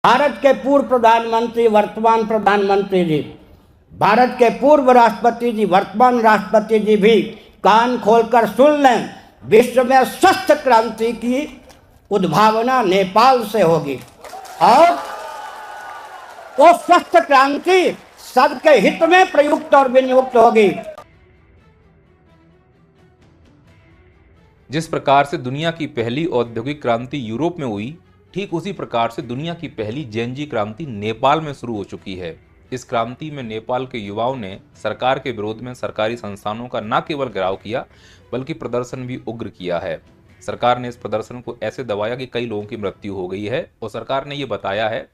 भारत के पूर्व प्रधानमंत्री, वर्तमान प्रधानमंत्री जी, भारत के पूर्व राष्ट्रपति जी, वर्तमान राष्ट्रपति जी भी कान खोलकर सुन लें। विश्व में स्वस्थ क्रांति की उद्भावना नेपाल से होगी और वो स्वस्थ क्रांति सबके हित में प्रयुक्त और विनियुक्त होगी। जिस प्रकार से दुनिया की पहली औद्योगिक क्रांति यूरोप में हुई, ठीक उसी प्रकार से दुनिया की पहली जेनजी क्रांति नेपाल में शुरू हो चुकी है। इस क्रांति में नेपाल के युवाओं ने सरकार के विरोध में सरकारी संस्थानों का न केवल घेराव किया बल्कि प्रदर्शन भी उग्र किया है। सरकार ने इस प्रदर्शन को ऐसे दबाया कि कई लोगों की मृत्यु हो गई है और सरकार ने ये बताया है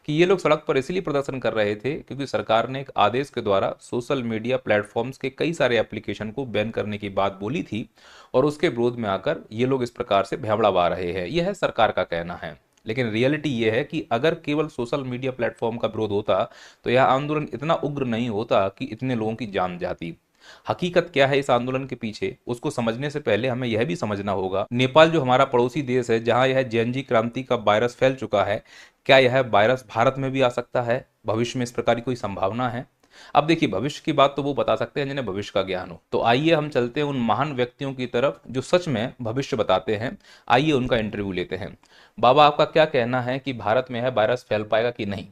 कि ये लोग सड़क पर इसलिए प्रदर्शन कर रहे थे क्योंकि सरकार ने एक आदेश के द्वारा सोशल मीडिया प्लेटफॉर्म्स के कई सारे एप्लीकेशन को बैन करने की बात बोली थी और उसके विरोध में आकर ये लोग इस प्रकार से भैबड़ावा रहे हैं। यह है सरकार का कहना है, लेकिन रियलिटी ये है कि अगर केवल सोशल मीडिया प्लेटफॉर्म का विरोध होता तो यह आंदोलन इतना उग्र नहीं होता कि इतने लोगों की जान जाती। हकीकत क्या है इस आंदोलन के पीछे, उसको समझने से पहले हमें यह भी समझना होगा नेपाल जो हमारा पड़ोसी देश है, जहां यह जेएनजी क्रांति का वायरस फैल चुका है, क्या यह वायरस भारत में भी आ सकता है? भविष्य में इस प्रकार की कोई संभावना है? अब देखिए, भविष्य की बात तो वो बता सकते हैं जिन्हें भविष्य का ज्ञान हो। तो आइए हम चलते हैं उन महान व्यक्तियों की तरफ जो सच में भविष्य बताते हैं। आइए उनका इंटरव्यू लेते हैं। बाबा, आपका क्या कहना है कि भारत में यह वायरस फैल पाएगा कि नहीं?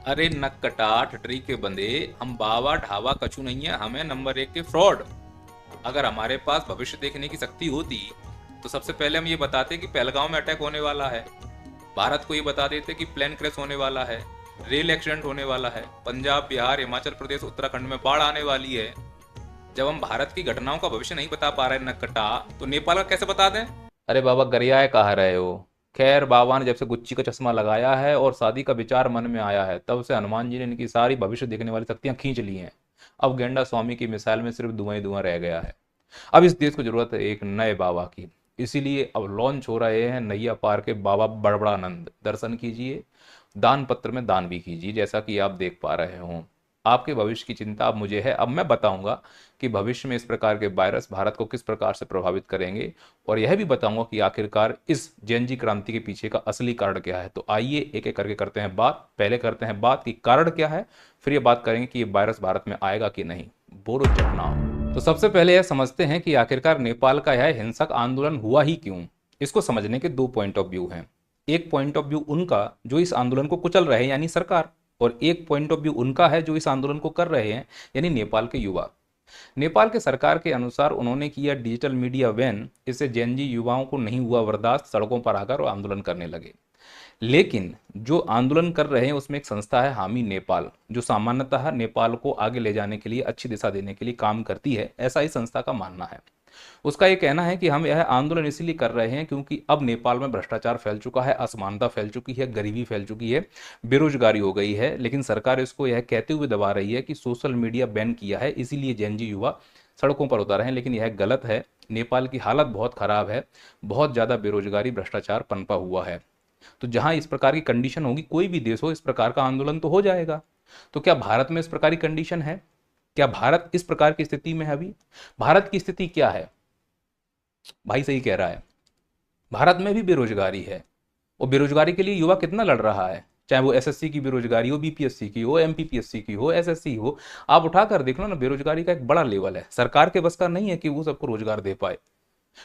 अरे नक कटा ठटरी के बंदे, हम बाबा ढाबा कछु नहीं है, हमें नंबर 1 के फ्रॉड। अगर हमारे पास भविष्य देखने की शक्ति होती तो सबसे पहले हम ये बताते कि पहलगांव में अटैक होने वाला है, भारत को ये बता देते कि प्लेन क्रैश होने वाला है, रेल एक्सीडेंट होने वाला है, पंजाब, बिहार, हिमाचल प्रदेश, उत्तराखंड में बाढ़ आने वाली है। जब हम भारत की घटनाओं का भविष्य नहीं बता पा रहे नक कटा, तो नेपाल का कैसे बता दें? अरे बाबा, गरियाए कहा रहे हो। खैर, बाबा ने जब से गुच्ची का चश्मा लगाया है और शादी का विचार मन में आया है, तब से हनुमान जी ने इनकी सारी भविष्य देखने वाली शक्तियां खींच ली हैं। अब गेंडा स्वामी की मिसाइल में सिर्फ धुआं ही धुआं रह गया है। अब इस देश को जरूरत है एक नए बाबा की। इसीलिए अब लॉन्च हो रहे हैं नैया पार के बाबा बड़बड़ानंद। दर्शन कीजिए, दान पत्र में दान भी कीजिए, जैसा कि आप देख पा रहे हो। आपके भविष्य की चिंता अब मुझे है। अब मैं बताऊंगा कि भविष्य में इस प्रकार के वायरस भारत को किस प्रकार से प्रभावित करेंगे और यह भी बताऊंगा कि आखिरकार इस जेएनजी क्रांति के पीछे का असली कारण क्या है। तो आइए एक एक करके करते हैं बात। पहले करते हैं बात कि कारण क्या है, फिर ये बात करेंगे कि ये वायरस भारत में आएगा कि नहीं। बोलो चटनाओ। तो सबसे पहले यह समझते हैं कि आखिरकार नेपाल का यह हिंसक आंदोलन हुआ ही क्यों। इसको समझने के 2 पॉइंट ऑफ व्यू हैं। एक पॉइंट ऑफ व्यू उनका जो इस आंदोलन को कुचल रहे हैं यानी सरकार, और एक पॉइंट ऑफ व्यू उनका है जो इस आंदोलन को कर रहे हैं यानी नेपाल के युवा। नेपाल के सरकार के अनुसार उन्होंने किया डिजिटल मीडिया बैन, इससे जेएनजी युवाओं को नहीं हुआ बर्दाश्त, सड़कों पर आकर वो आंदोलन करने लगे। लेकिन जो आंदोलन कर रहे हैं उसमें एक संस्था है हामी नेपाल, जो सामान्यतः नेपाल को आगे ले जाने के लिए, अच्छी दिशा देने के लिए काम करती है, ऐसा इस संस्था का मानना है। उसका ये कहना है कि हम यह आंदोलन इसलिए कर रहे हैं क्योंकि अब नेपाल में भ्रष्टाचार फैल चुका है, असमानता फैल चुकी है, गरीबी फैल चुकी है, बेरोजगारी हो गई है। लेकिन सरकार इसको यह कहते हुए दबा रही है कि सोशल मीडिया बैन किया है इसीलिए जेएनजी युवा सड़कों पर उतर रहे हैं, लेकिन यह गलत है। नेपाल की हालत बहुत खराब है, बहुत ज़्यादा बेरोजगारी, भ्रष्टाचार पनपा हुआ है। तो जहां इस प्रकार की कंडीशन होगी, कोई भी देश हो, इस प्रकार का आंदोलन तो हो जाएगा। तो क्या भारत में इस प्रकार की कंडीशन है? क्या भारत इस प्रकार की स्थिति में है? अभी भारत की स्थिति क्या है? भाई सही कह रहा है, भारत में भी बेरोजगारी है और बेरोजगारी के लिए युवा कितना लड़ रहा है, चाहे वो एसएससी की बेरोजगारी हो, बीपीएससी की हो, एमपीपीएससी की हो, एसएससी हो। आप उठाकर देख लो ना, बेरोजगारी का एक बड़ा लेवल है। सरकार के बस का नहीं है कि वो सबको रोजगार दे पाए।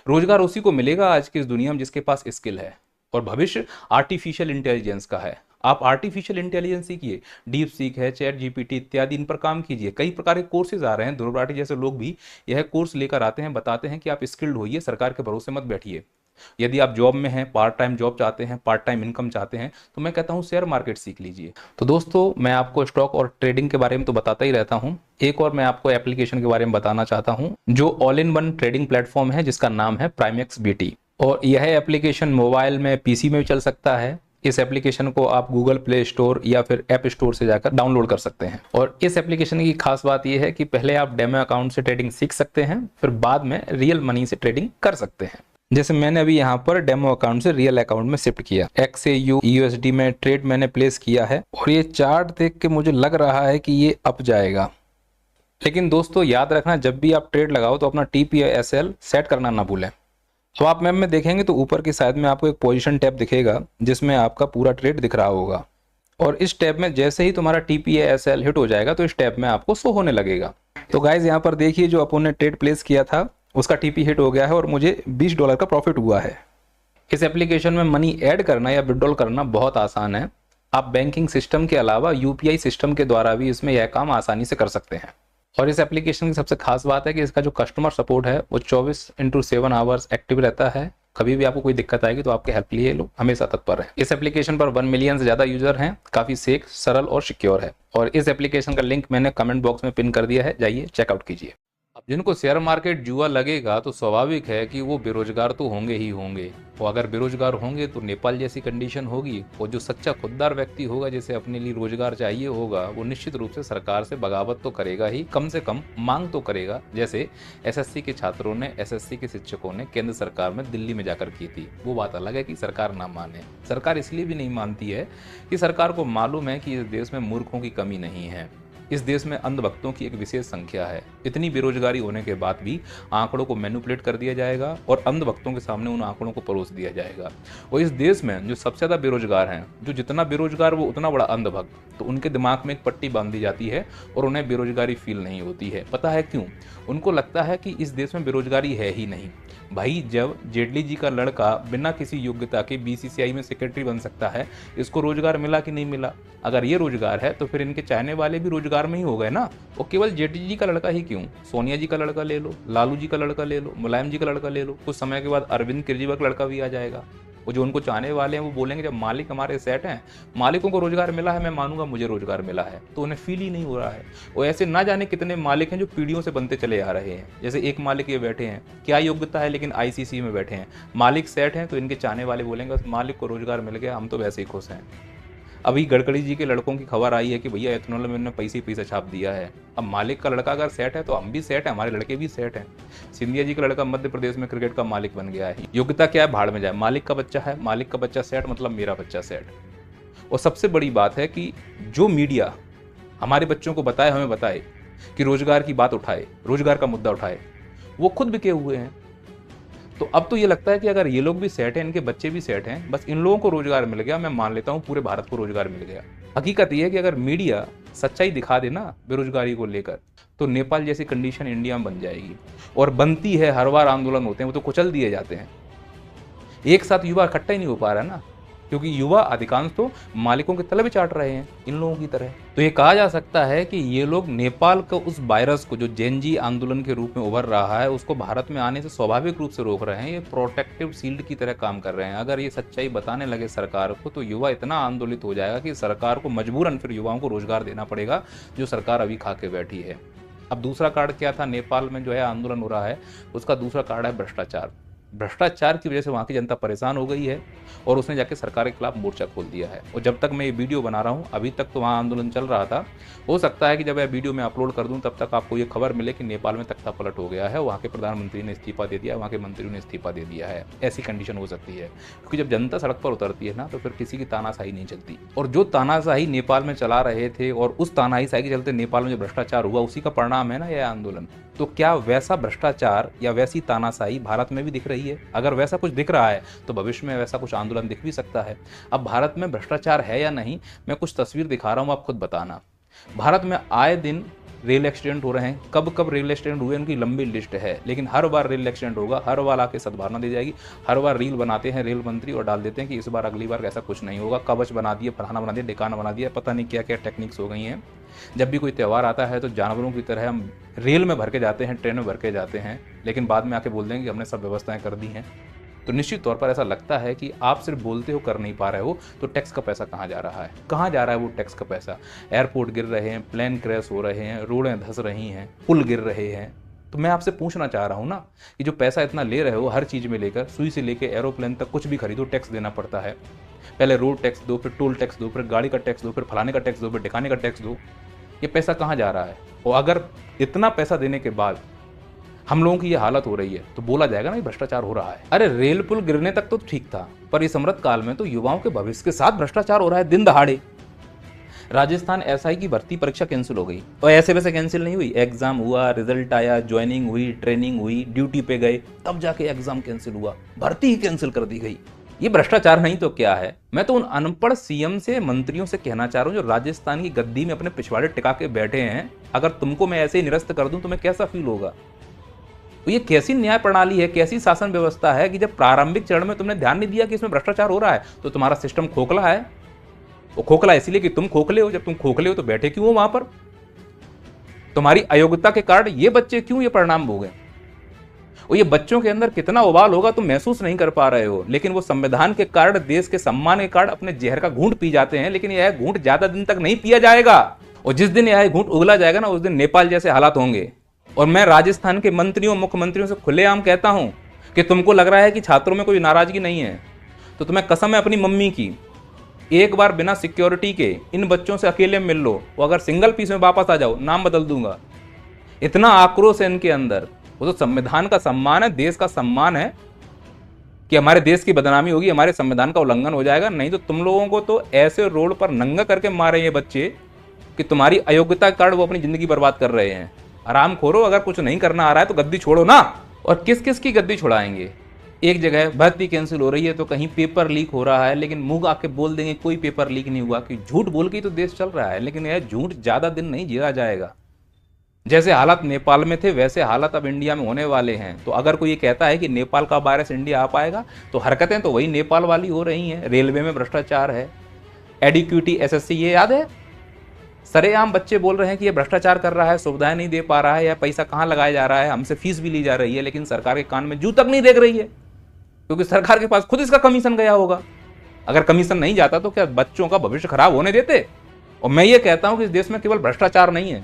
रोजगार उसी को मिलेगा आज की इस दुनिया में जिसके पास स्किल है। और भविष्य आर्टिफिशियल इंटेलिजेंस का है। आप आर्टिफिशियल इंटेलिजेंस सीखिए, डीप सीक है, चैट जीपीटी इत्यादि, इन पर काम कीजिए। कई प्रकार के कोर्सेज आ रहे हैं, ध्रुव राठी जैसे लोग भी यह कोर्स लेकर आते हैं, बताते हैं कि आप स्किल्ड होइए, सरकार के भरोसे मत बैठिए। यदि आप जॉब में हैं, पार्ट टाइम जॉब चाहते हैं, पार्ट टाइम इनकम चाहते हैं, तो मैं कहता हूं शेयर मार्केट सीख लीजिए। तो दोस्तों, मैं आपको स्टॉक और ट्रेडिंग के बारे में तो बताता ही रहता हूं। एक और मैं आपको एप्लीकेशन के बारे में बताना चाहता हूं जो all in one trading platform है, जिसका नाम है प्राइमेक्स बीटी। और यह एप्लीकेशन मोबाइल में, पीसी में भी चल सकता है। इस एप्लीकेशन को आप गूगल प्ले स्टोर या फिर ऐप स्टोर से जाकर डाउनलोड कर सकते हैं। और इस एप्लीकेशन की खास बात यह है कि पहले आप डेमो अकाउंट से ट्रेडिंग सीख सकते हैं, फिर बाद में रियल मनी से ट्रेडिंग कर सकते हैं। जैसे मैंने अभी यहाँ पर डेमो अकाउंट से रियल अकाउंट में शिफ्ट किया, XAU USD में ट्रेड मैंने प्लेस किया है और ये चार्ट देख के मुझे लग रहा है कि ये अप जाएगा। लेकिन दोस्तों याद रखना, जब भी आप ट्रेड लगाओ तो अपना TP या SL सेट करना ना भूलें। तो आप मैप में देखेंगे तो ऊपर की साइड में आपको एक पोजीशन टैब दिखेगा जिसमें आपका पूरा ट्रेड दिख रहा होगा। और इस टैब में जैसे ही तुम्हारा TPASL हिट हो जाएगा तो इस टैब में आपको शो होने लगेगा। तो गाइज यहाँ पर देखिए, जो अपन ने ट्रेड प्लेस किया था उसका TP हिट हो गया है और मुझे $20 का प्रॉफिट हुआ है। इस एप्लीकेशन में मनी ऐड करना या विड्रॉल करना बहुत आसान है। आप बैंकिंग सिस्टम के अलावा UPI सिस्टम के द्वारा भी इसमें यह काम आसानी से कर सकते हैं। और इस एप्लीकेशन की सबसे खास बात है कि इसका जो कस्टमर सपोर्ट है वो 24/7 आवर्स एक्टिव रहता है। कभी भी आपको कोई दिक्कत आएगी तो आपके हेल्प के लिए लोग हमेशा तत्पर हैं। इस एप्लीकेशन पर 1 मिलियन से ज़्यादा यूजर हैं। काफ़ी सेफ, सरल और सिक्योर है। और इस एप्लीकेशन का लिंक मैंने कमेंट बॉक्स में पिन कर दिया है, जाइए चेकआउट कीजिए। अब जिनको शेयर मार्केट जुआ लगेगा तो स्वाभाविक है कि वो बेरोजगार तो होंगे ही होंगे। और अगर बेरोजगार होंगे तो नेपाल जैसी कंडीशन होगी। और जो सच्चा खुददार व्यक्ति होगा, जिसे अपने लिए रोजगार चाहिए होगा, वो निश्चित रूप से सरकार से बगावत तो करेगा ही, कम से कम मांग तो करेगा। जैसे SSC के छात्रों ने, SSC के शिक्षकों ने केंद्र सरकार में दिल्ली में जाकर की थी। वो बात अलग है कि सरकार ना माने। सरकार इसलिए भी नहीं मानती है कि सरकार को मालूम है कि इस देश में मूर्खों की कमी नहीं है। इस देश में अंधभक्तों की एक विशेष संख्या है। इतनी बेरोजगारी होने के बाद भी आंकड़ों को मैनिपुलेट कर दिया जाएगा और अंधभक्तों के सामने उन आंकड़ों को परोस दिया जाएगा। और इस देश में जो सबसे ज़्यादा बेरोजगार हैं, जो जितना बेरोजगार वो उतना बड़ा अंधभक्त, तो उनके दिमाग में एक पट्टी बांध दी जाती है और उन्हें बेरोजगारी फील नहीं होती है। पता है क्यों? उनको लगता है कि इस देश में बेरोजगारी है ही नहीं। भाई, जब जेटली जी का लड़का बिना किसी योग्यता के BCCI में सेक्रेटरी बन सकता है, इसको रोजगार मिला कि नहीं मिला? अगर ये रोजगार है तो फिर इनके चाहने वाले भी रोजगार में ही हो गए ना। वो केवल जेटली जी का लड़का ही क्यों, सोनिया जी का लड़का ले लो, लालू जी का लड़का ले लो, मुलायम जी का लड़का ले लो, कुछ समय के बाद अरविंद केजरीवाल का लड़का भी आ जाएगा। वो जो उनको चाहने वाले हैं वो बोलेंगे जब मालिक हमारे सेट हैं, मालिकों को रोजगार मिला है, मैं मानूंगा मुझे रोजगार मिला है। तो उन्हें फील ही नहीं हो रहा है। और ऐसे ना जाने कितने मालिक हैं जो पीढ़ियों से बनते चले आ रहे हैं। जैसे एक मालिक ये बैठे हैं, क्या योग्यता है लेकिन ICC में बैठे हैं। मालिक सेट हैं तो इनके चाहने वाले बोलेंगे बस मालिक को रोजगार मिल गया, हम तो वैसे ही खुश हैं। अभी गडकरी जी के लड़कों की खबर आई है कि भैया एथेनॉल में उन्होंने पैसा छाप दिया है। अब मालिक का लड़का अगर सेट है तो हम भी सेट है, हमारे लड़के भी सेट हैं। सिंधिया जी का लड़का मध्य प्रदेश में क्रिकेट का मालिक बन गया है। योग्यता क्या है? भाड़ में जाए। मालिक का बच्चा है, मालिक का बच्चा सेट, मतलब मेरा बच्चा सेट। और सबसे बड़ी बात है कि जो मीडिया हमारे बच्चों को बताए, हमें बताए कि रोजगार की बात उठाए, रोजगार का मुद्दा उठाए, वो खुद बिके हुए हैं। तो अब तो ये लगता है कि अगर ये लोग भी सेट हैं, इनके बच्चे भी सेट हैं, बस इन लोगों को रोजगार मिल गया, मैं मान लेता हूँ पूरे भारत को रोजगार मिल गया। हकीकत ये है कि अगर मीडिया सच्चाई दिखा दे ना बेरोजगारी को लेकर, तो नेपाल जैसी कंडीशन इंडिया में बन जाएगी। और बनती है, हर बार आंदोलन होते हैं, वो तो कुचल दिए जाते हैं। एक साथ युवा इकट्ठा ही नहीं हो पा रहा ना, क्योंकि युवा अधिकांश तो मालिकों के तले भी चाट रहे हैं इन लोगों की तरह। तो ये कहा जा सकता है कि ये लोग नेपाल को, उस वायरस को जो जेनजी आंदोलन के रूप में उभर रहा है, उसको भारत में आने से स्वाभाविक रूप से रोक रहे हैं। ये प्रोटेक्टिव शील्ड की तरह काम कर रहे हैं। अगर ये सच्चाई बताने लगे सरकार को तो युवा इतना आंदोलित हो जाएगा कि सरकार को मजबूरन फिर युवाओं को रोजगार देना पड़ेगा, जो सरकार अभी खा के बैठी है। अब दूसरा कार्ड क्या था? नेपाल में जो है आंदोलन हो रहा है, उसका दूसरा कार्ड है भ्रष्टाचार। भ्रष्टाचार की वजह से वहाँ की जनता परेशान हो गई है और उसने जाके सरकार के खिलाफ मोर्चा खोल दिया है। और जब तक मैं ये वीडियो बना रहा हूँ, अभी तक तो वहाँ आंदोलन चल रहा था। हो सकता है कि जब यह वीडियो मैं अपलोड कर दूँ तब तक आपको ये खबर मिले कि नेपाल में तख्ता पलट हो गया है, वहाँ के प्रधानमंत्री ने इस्तीफा दे दिया, वहाँ के मंत्रियों ने इस्तीफा दे दिया है। ऐसी कंडीशन हो सकती है, क्योंकि जब जनता सड़क पर उतरती है ना तो फिर किसी की तानाशाही नहीं चलती। और जो तानाशाही नेपाल में चला रहे थे और उस तानाशाही के चलते नेपाल में जो भ्रष्टाचार हुआ, उसी का परिणाम है ना यह आंदोलन। तो क्या वैसा भ्रष्टाचार या वैसी तानाशाही भारत में भी दिख रही है? अगर वैसा कुछ दिख रहा है तो भविष्य में वैसा कुछ आंदोलन दिख भी सकता है। अब भारत में भ्रष्टाचार है या नहीं, मैं कुछ तस्वीर दिखा रहा हूं, आप खुद बताना। भारत में आए दिन रेल एक्सीडेंट हो रहे हैं। कब कब रेल एक्सीडेंट हुए उनकी लंबी लिस्ट है, लेकिन हर बार रेल एक्सीडेंट होगा, हर बार आके सद्भावना दी जाएगी। हर बार रील बनाते हैं रेल मंत्री और डाल देते हैं कि इस बार अगली बार ऐसा कुछ नहीं होगा। कवच बना दिए, फलाना बना दिया, ढिकाना बना दिया, पता नहीं क्या क्या टेक्निक्स हो गई हैं। जब भी कोई त्यौहार आता है तो जानवरों की तरह हम रेल में भर के जाते हैं, ट्रेन में भर के जाते हैं, लेकिन बाद में आके बोल देंगे कि हमने सब व्यवस्थाएं कर दी हैं। तो निश्चित तौर पर ऐसा लगता है कि आप सिर्फ बोलते हो, कर नहीं पा रहे हो। तो टैक्स का पैसा कहाँ जा रहा है? कहाँ जा रहा है वो टैक्स का पैसा? एयरपोर्ट गिर रहे हैं, प्लेन क्रैश हो रहे हैं, रोडें धंस रही हैं, पुल गिर रहे हैं। तो मैं आपसे पूछना चाह रहा हूँ ना कि जो पैसा इतना ले रहे हो हर चीज़ में लेकर, सुई से लेकर एरोप्लेन तक कुछ भी खरीदो टैक्स देना पड़ता है। पहले रोड टैक्स दो, फिर टोल टैक्स दो, फिर गाड़ी का टैक्स दो, फिर फलाने का टैक्स दो, फिर ढिकाने का टैक्स दो। ये पैसा कहाँ जा रहा है? और अगर इतना पैसा देने के बाद हम लोगों की ये हालत हो रही है तो बोला जाएगा ना भ्रष्टाचार हो रहा है। अरे रेल पुल गिरने तक तो ठीक था, पर इस अमृत काल में तो युवाओं के भविष्य के साथ भ्रष्टाचार हो रहा है दिन दहाड़े। राजस्थान SI की भर्ती परीक्षा कैंसिल हो गई, और ऐसे वैसे कैंसिल नहीं हुई। एग्जाम हुआ, रिजल्ट आया, ज्वाइनिंग हुई, ट्रेनिंग हुई, ड्यूटी पे गए, तब जाके एग्जाम कैंसिल हुआ, भर्ती ही कैंसिल कर दी गई। ये भ्रष्टाचार नहीं तो क्या है? मैं तो उन अनपढ़ सीएम से, मंत्रियों से कहना चाह रहा हूं जो राजस्थान की गद्दी में अपने पिछवाड़े टिका के बैठे हैं, अगर तुमको मैं ऐसे ही निरस्त कर दूं तुम्हें कैसा फील होगा? तो ये कैसी न्याय प्रणाली है, कैसी शासन व्यवस्था है कि जब प्रारंभिक चरण में तुमने ध्यान नहीं दिया कि इसमें भ्रष्टाचार हो रहा है तो तुम्हारा सिस्टम खोखला है। वो खोखला इसलिए कि तुम खोखले हो। जब तुम खोखले हो तो बैठे क्यों हो वहां पर? तुम्हारी अयोग्यता के कारण ये बच्चे क्यों ये परिणाम भोगे? और ये बच्चों के अंदर कितना उबाल होगा तुम महसूस नहीं कर पा रहे हो, लेकिन वो संविधान के कारण, देश के सम्मान के कारण अपने जहर का घूंट पी जाते हैं। लेकिन यह घूंट ज्यादा दिन तक नहीं पिया जाएगा, और जिस दिन यह घूंट उगला जाएगा ना, उस दिन नेपाल जैसे हालात होंगे। और मैं राजस्थान के मंत्रियों, मुख्यमंत्रियों से खुलेआम कहता हूं कि तुमको लग रहा है कि छात्रों में कोई नाराजगी नहीं है, तो तुम्हें कसम है अपनी मम्मी की, एक बार बिना सिक्योरिटी के इन बच्चों से अकेले मिल लो, वो अगर सिंगल पीस में वापस आ जाओ, नाम बदल दूंगा। इतना आक्रोश है इनके अंदर। वो तो संविधान का सम्मान है, देश का सम्मान है कि हमारे देश की बदनामी होगी, हमारे संविधान का उल्लंघन हो जाएगा। नहीं तो तुम लोगों को तो ऐसे रोड पर नंगा करके मारे ये बच्चे कि तुम्हारी अयोग्यता के कारण वो अपनी जिंदगी बर्बाद कर रहे हैं। आराम खोरो, अगर कुछ नहीं करना आ रहा है तो गद्दी छोड़ो ना। और किस किस की गद्दी छुड़ाएंगे? एक जगह भर्ती कैंसिल हो रही है तो कहीं पेपर लीक हो रहा है, लेकिन मुंह आके बोल देंगे कोई पेपर लीक नहीं हुआ, कि झूठ बोल के ही तो देश चल रहा है। लेकिन यह झूठ ज्यादा दिन नहीं जिया जाएगा। जैसे हालात नेपाल में थे वैसे हालात अब इंडिया में होने वाले हैं। तो अगर कोई ये कहता है कि नेपाल का वायरस इंडिया आ पाएगा, तो हरकतें तो वही नेपाल वाली हो रही हैं। रेलवे में भ्रष्टाचार है, एडिक्यूटी एसएससी, ये याद है? सरेआम बच्चे बोल रहे हैं कि ये भ्रष्टाचार कर रहा है, सुविधाएं नहीं दे पा रहा है, या पैसा कहाँ लगाया जा रहा है, हमसे फीस भी ली जा रही है, लेकिन सरकार के कान में जू तक नहीं देख रही है, क्योंकि सरकार के पास खुद इसका कमीशन गया होगा। अगर कमीशन नहीं जाता तो क्या बच्चों का भविष्य खराब होने देते? और मैं ये कहता हूं कि इस देश में केवल भ्रष्टाचार नहीं है,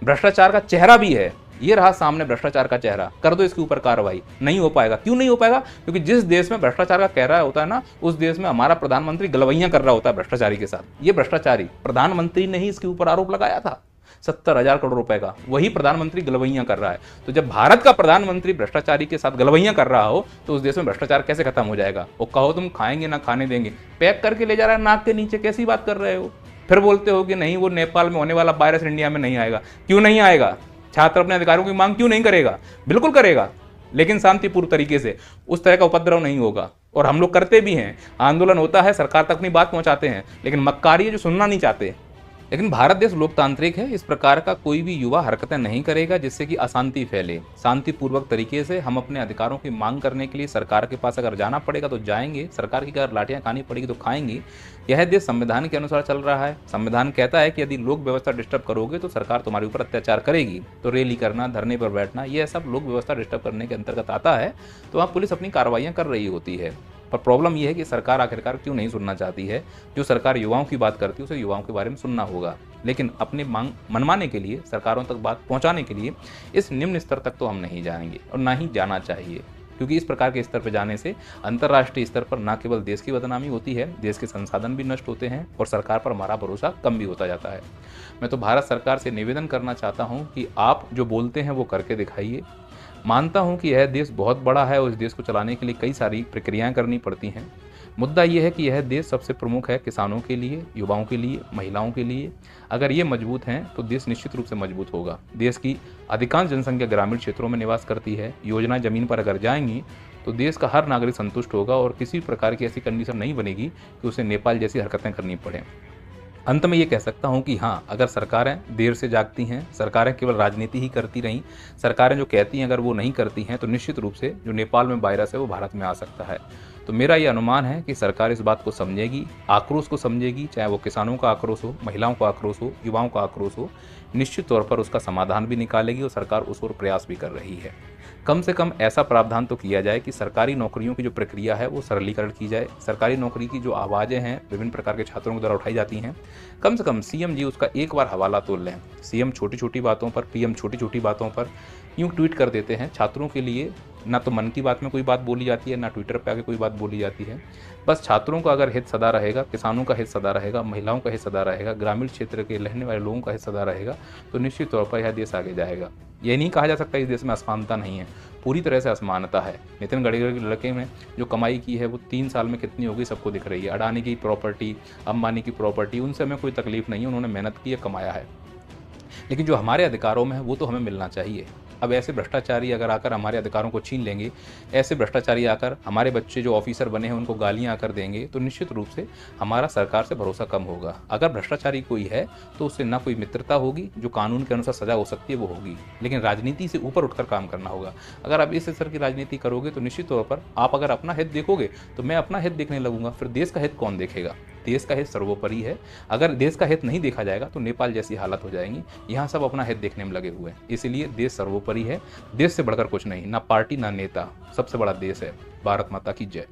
भ्रष्टाचार का चेहरा भी है। ये रहा सामने भ्रष्टाचार का चेहरा, कर दो इसके ऊपर कार्रवाई। नहीं हो पाएगा। क्यों नहीं हो पाएगा? क्योंकि जिस देश में भ्रष्टाचार का चेहरा होता है ना, उस देश में हमारा प्रधानमंत्री गलवैयां कर रहा होता है भ्रष्टाचारी के साथ। ये भ्रष्टाचारी प्रधानमंत्री ने ही इसके ऊपर आरोप लगाया था 70,000 करोड़ रुपए का, वही प्रधानमंत्री गलवैयां कर रहा है। तो जब भारत का प्रधानमंत्री भ्रष्टाचारी के साथ गलवैयां कर रहा हो तो उस देश में भ्रष्टाचार कैसे खत्म हो जाएगा? वो कहो तुम खाएंगे ना खाने देंगे, पैक करके ले जा रहा है नाक के नीचे, कैसी बात कर रहे हो? फिर बोलते हो कि नहीं वो नेपाल में होने वाला वायरस इंडिया में नहीं आएगा। क्यों नहीं आएगा? छात्र अपने अधिकारों की मांग क्यों नहीं करेगा? बिल्कुल करेगा, लेकिन शांतिपूर्ण तरीके से। उस तरह का उपद्रव नहीं होगा। और हम लोग करते भी हैं, आंदोलन होता है, सरकार तक अपनी बात पहुंचाते हैं, लेकिन मक्कारी है जो सुनना नहीं चाहते। लेकिन भारत देश लोकतांत्रिक है, इस प्रकार का कोई भी युवा हरकतें नहीं करेगा जिससे कि अशांति फैले। शांतिपूर्वक तरीके से हम अपने अधिकारों की मांग करने के लिए सरकार के पास अगर जाना पड़ेगा तो जाएंगे, सरकार की अगर लाठियां खानी पड़ेगी तो खाएंगे। यह देश संविधान के अनुसार चल रहा है। संविधान कहता है कि यदि लोक व्यवस्था डिस्टर्ब करोगे तो सरकार तुम्हारे ऊपर अत्याचार करेगी। तो रैली करना, धरने पर बैठना, यह सब लोक व्यवस्था डिस्टर्ब करने के अंतर्गत आता है। तो वहाँ पुलिस अपनी कार्रवाइयाँ कर रही होती है। पर प्रॉब्लम यह है कि सरकार आखिरकार क्यों नहीं सुनना चाहती है? जो सरकार युवाओं की बात करती है उसे युवाओं के बारे में सुनना होगा, लेकिन अपने मांग मनवाने के लिए, सरकारों तक बात पहुंचाने के लिए इस निम्न स्तर तक तो हम नहीं जाएंगे और ना ही जाना चाहिए। क्योंकि इस प्रकार के स्तर पर जाने से अंतर्राष्ट्रीय स्तर पर न केवल देश की बदनामी होती है, देश के संसाधन भी नष्ट होते हैं और सरकार पर हमारा भरोसा कम भी होता जाता है। मैं तो भारत सरकार से निवेदन करना चाहता हूँ कि आप जो बोलते हैं वो करके दिखाइए। मानता हूं कि यह देश बहुत बड़ा है और इस देश को चलाने के लिए कई सारी प्रक्रियाएं करनी पड़ती हैं। मुद्दा यह है कि यह देश सबसे प्रमुख है किसानों के लिए, युवाओं के लिए, महिलाओं के लिए। अगर ये मजबूत हैं तो देश निश्चित रूप से मजबूत होगा। देश की अधिकांश जनसंख्या ग्रामीण क्षेत्रों में निवास करती है। योजना जमीन पर अगर जाएंगी तो देश का हर नागरिक संतुष्ट होगा और किसी प्रकार की ऐसी कंडीशन नहीं बनेगी कि उसे नेपाल जैसी हरकतें करनी पड़े। अंत में ये कह सकता हूँ कि हाँ, अगर सरकारें देर से जागती हैं, सरकारें केवल राजनीति ही करती रहीं, सरकारें जो कहती हैं अगर वो नहीं करती हैं, तो निश्चित रूप से जो नेपाल में वायरस है वो भारत में आ सकता है। तो मेरा ये अनुमान है कि सरकार इस बात को समझेगी, आक्रोश को समझेगी, चाहे वो किसानों का आक्रोश हो, महिलाओं का आक्रोश हो, युवाओं का आक्रोश हो, निश्चित तौर पर उसका समाधान भी निकालेगी और सरकार उस ओर प्रयास भी कर रही है। कम से कम ऐसा प्रावधान तो किया जाए कि सरकारी नौकरियों की जो प्रक्रिया है वो सरलीकरण की जाए। सरकारी नौकरी की जो आवाज़ें हैं विभिन्न प्रकार के छात्रों के द्वारा उठाई जाती हैं, कम से कम सीएम जी उसका एक बार हवाला तो लें। सीएम छोटी छोटी बातों पर, पीएम छोटी छोटी बातों पर यूँ ट्वीट कर देते हैं। छात्रों के लिए ना तो मन की बात में कोई बात बोली जाती है, ना ट्विटर पे आके कोई बात बोली जाती है। बस छात्रों का अगर हित सदा रहेगा, किसानों का हित सदा रहेगा, महिलाओं का हित सदा रहेगा, ग्रामीण क्षेत्र के रहने वाले लोगों का हित सदा रहेगा, तो निश्चित तौर पर यह देश आगे जाएगा। ये नहीं कहा जा सकता इस देश में असमानता नहीं है, पूरी तरह से असमानता है। नितिन गडकरी के लड़के में जो कमाई की है वो 3 साल में कितनी होगी सबको दिख रही है। अडानी की प्रॉपर्टी, अंबानी की प्रॉपर्टी, उनसे हमें कोई तकलीफ नहीं है, उन्होंने मेहनत की है, कमाया है। लेकिन जो हमारे अधिकारों में है वो तो हमें मिलना चाहिए। अब ऐसे भ्रष्टाचारी अगर आकर हमारे अधिकारों को छीन लेंगे, ऐसे भ्रष्टाचारी आकर हमारे बच्चे जो ऑफिसर बने हैं उनको गालियां आकर देंगे, तो निश्चित रूप से हमारा सरकार से भरोसा कम होगा। अगर भ्रष्टाचारी कोई है तो उससे ना कोई मित्रता होगी, जो कानून के अनुसार सजा हो सकती है वो होगी, लेकिन राजनीति से ऊपर उठकर काम करना होगा। अगर आप इस स्तर की राजनीति करोगे तो निश्चित तौर पर आप अगर अपना हित देखोगे तो मैं अपना हित देखने लगूंगा, फिर देश का हित कौन देखेगा? देश का हित सर्वोपरि है। अगर देश का हित नहीं देखा जाएगा तो नेपाल जैसी हालत हो जाएंगी। यहाँ सब अपना हित देखने में लगे हुए हैं, इसीलिए देश सर्वोपरि है। देश से बढ़कर कुछ नहीं, ना पार्टी ना नेता, सबसे बड़ा देश है। भारत माता की जय।